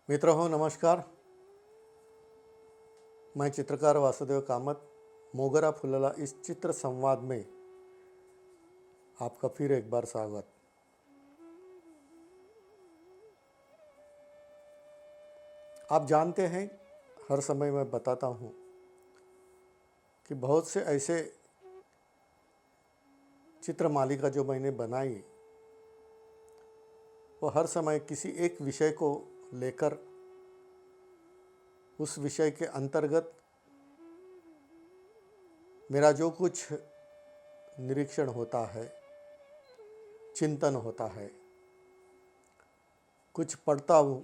मित्रों हो नमस्कार। मैं चित्रकार वासुदेव कामत मोगरा फुलला इस चित्र संवाद में आपका फिर एक बार स्वागत। आप जानते हैं, हर समय मैं बताता हूँ कि बहुत से ऐसे चित्र मालिका जो मैंने बनाई वो हर समय किसी एक विषय को लेकर उस विषय के अंतर्गत मेरा जो कुछ निरीक्षण होता है, चिंतन होता है, कुछ पढ़ता हूँ,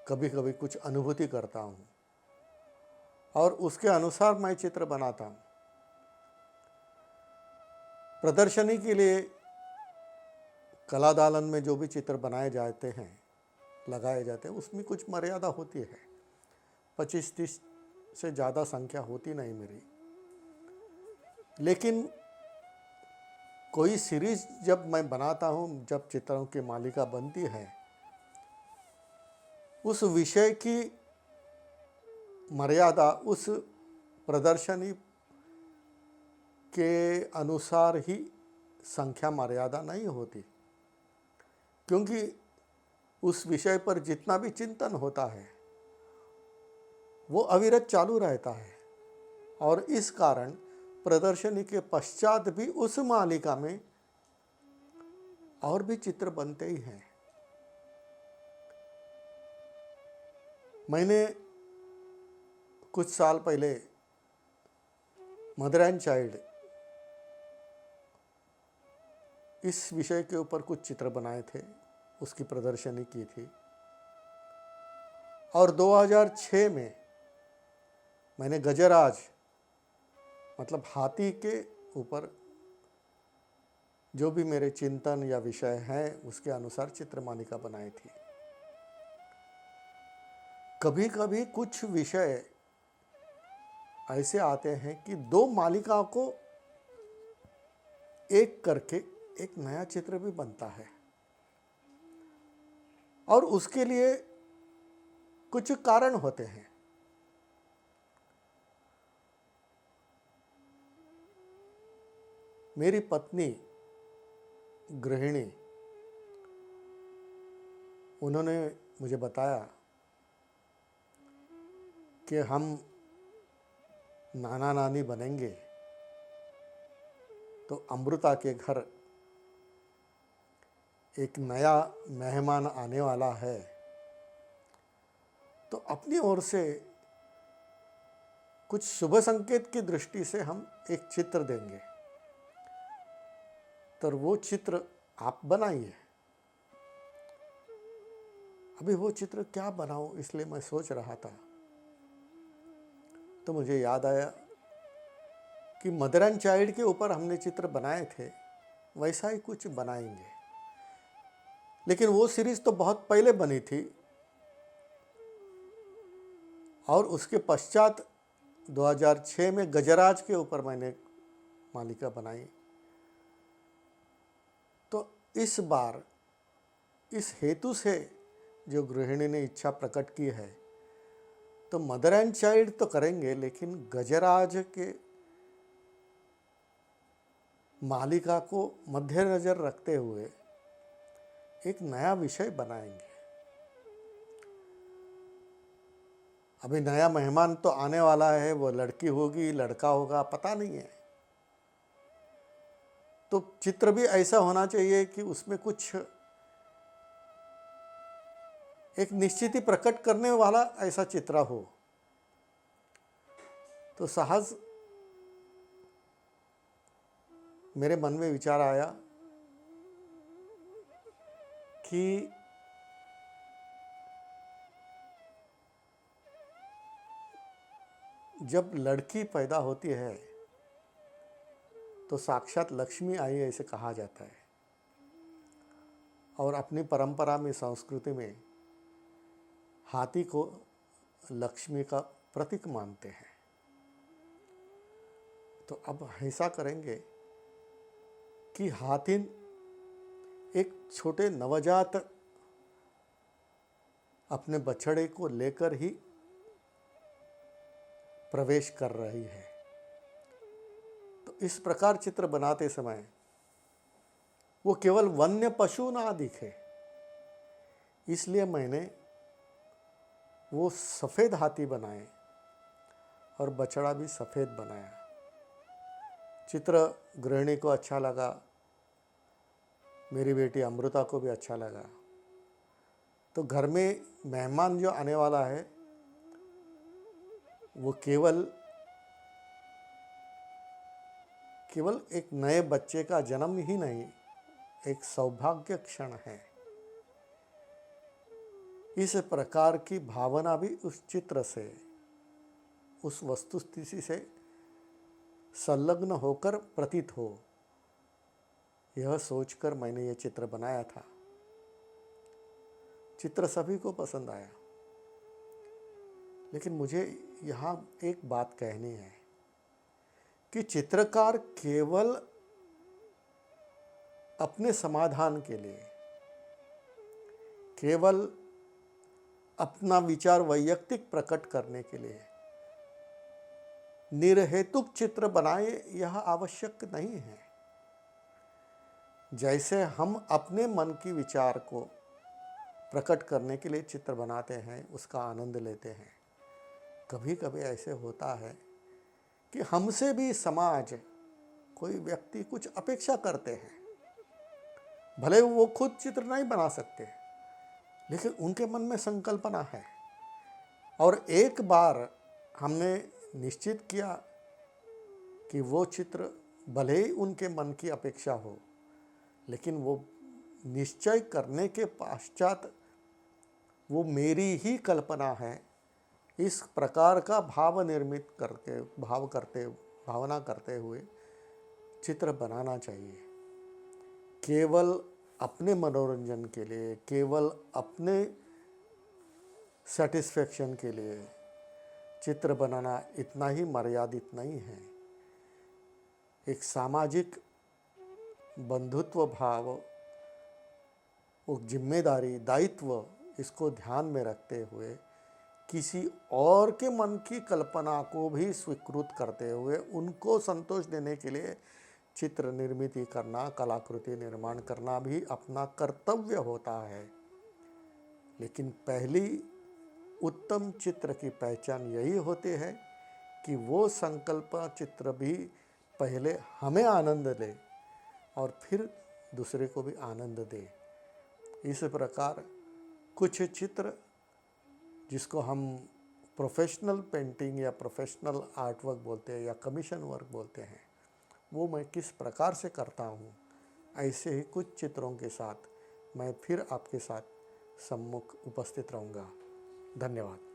कभी कभी कुछ अनुभूति करता हूँ और उसके अनुसार मैं चित्र बनाता हूँ। प्रदर्शनी के लिए कला दालन में जो भी चित्र बनाए जाते हैं, लगाए जाते हैं, उसमें कुछ मर्यादा होती है। 25-30 से ज़्यादा संख्या होती नहीं मेरी। लेकिन कोई सीरीज जब मैं बनाता हूँ, जब चित्रों की मालिका बनती है, उस विषय की मर्यादा उस प्रदर्शनी के अनुसार ही संख्या मर्यादा नहीं होती, क्योंकि उस विषय पर जितना भी चिंतन होता है वो अविरत चालू रहता है और इस कारण प्रदर्शनी के पश्चात भी उस मालिका में और भी चित्र बनते ही हैं। मैंने कुछ साल पहले मदर एंड चाइल्ड इस विषय के ऊपर कुछ चित्र बनाए थे, उसकी प्रदर्शनी की थी। और 2006 में मैंने गजराज मतलब हाथी के ऊपर जो भी मेरे चिंतन या विषय हैं उसके अनुसार चित्र मालिका बनाई थी। कभी कभी कुछ विषय ऐसे आते हैं कि दो मालिकाओं को एक करके एक नया चित्र भी बनता है और उसके लिए कुछ कारण होते हैं। मेरी पत्नी गृहिणी, उन्होंने मुझे बताया कि हम नाना नानी बनेंगे तो अमृता के घर एक नया मेहमान आने वाला है, तो अपनी ओर से कुछ शुभ संकेत की दृष्टि से हम एक चित्र देंगे, तो वो चित्र आप बनाइए। अभी वो चित्र क्या बनाऊं, इसलिए मैं सोच रहा था, तो मुझे याद आया कि मदर एंड चाइल्ड के ऊपर हमने चित्र बनाए थे, वैसा ही कुछ बनाएंगे। लेकिन वो सीरीज तो बहुत पहले बनी थी और उसके पश्चात 2006 में गजराज के ऊपर मैंने मालिका बनाई। तो इस बार इस हेतु से जो गृहिणी ने इच्छा प्रकट की है, तो मदर एंड चाइल्ड तो करेंगे, लेकिन गजराज के मालिका को मध्य नजर रखते हुए एक नया विषय बनाएंगे। अभी नया मेहमान तो आने वाला है, वो लड़की होगी लड़का होगा पता नहीं है, तो चित्र भी ऐसा होना चाहिए कि उसमें कुछ एक निश्चित ही प्रकट करने वाला ऐसा चित्र हो। तो सहज मेरे मन में विचार आया कि जब लड़की पैदा होती है तो साक्षात लक्ष्मी आई ऐसे कहा जाता है और अपनी परंपरा में, संस्कृति में हाथी को लक्ष्मी का प्रतीक मानते हैं। तो अब ऐसा करेंगे कि हाथी एक छोटे नवजात अपने बछड़े को लेकर ही प्रवेश कर रही है। तो इस प्रकार चित्र बनाते समय वो केवल वन्य पशु ना दिखे, इसलिए मैंने वो सफ़ेद हाथी बनाए और बछड़ा भी सफ़ेद बनाया। चित्र गृहिणी को अच्छा लगा, मेरी बेटी अमृता को भी अच्छा लगा। तो घर में मेहमान जो आने वाला है वो केवल एक नए बच्चे का जन्म ही नहीं, एक सौभाग्य क्षण है। इस प्रकार की भावना भी उस चित्र से, उस वस्तुस्थिति से संलग्न होकर प्रतीत हो, यह सोचकर मैंने ये चित्र बनाया था। चित्र सभी को पसंद आया, लेकिन मुझे यहाँ एक बात कहनी है कि चित्रकार केवल अपने समाधान के लिए, केवल अपना विचार वैयक्तिक प्रकट करने के लिए निर्हेतुक चित्र बनाए, यह आवश्यक नहीं है। जैसे हम अपने मन की विचार को प्रकट करने के लिए चित्र बनाते हैं, उसका आनंद लेते हैं, कभी कभी ऐसे होता है कि हमसे भी समाज, कोई व्यक्ति कुछ अपेक्षा करते हैं। भले वो खुद चित्र नहीं बना सकते, लेकिन उनके मन में संकल्पना है, और एक बार हमने निश्चित किया कि वो चित्र भले ही उनके मन की अपेक्षा हो, लेकिन वो निश्चय करने के पश्चात वो मेरी ही कल्पना है, इस प्रकार का भावना करते हुए चित्र बनाना चाहिए। केवल अपने मनोरंजन के लिए, केवल अपने सेटिस्फेक्शन के लिए चित्र बनाना इतना ही मर्यादित नहीं है। एक सामाजिक बंधुत्व भाव, वो जिम्मेदारी, दायित्व, इसको ध्यान में रखते हुए किसी और के मन की कल्पना को भी स्वीकृत करते हुए उनको संतोष देने के लिए चित्र निर्मित करना, कलाकृति निर्माण करना भी अपना कर्तव्य होता है। लेकिन पहली उत्तम चित्र की पहचान यही होती है कि वो संकल्प चित्र भी पहले हमें आनंद दे और फिर दूसरे को भी आनंद दे। इस प्रकार कुछ चित्र जिसको हम प्रोफेशनल पेंटिंग या प्रोफेशनल आर्ट वर्क बोलते हैं या कमीशन वर्क बोलते हैं, वो मैं किस प्रकार से करता हूँ, ऐसे ही कुछ चित्रों के साथ मैं फिर आपके साथ सम्मुख उपस्थित रहूँगा। धन्यवाद।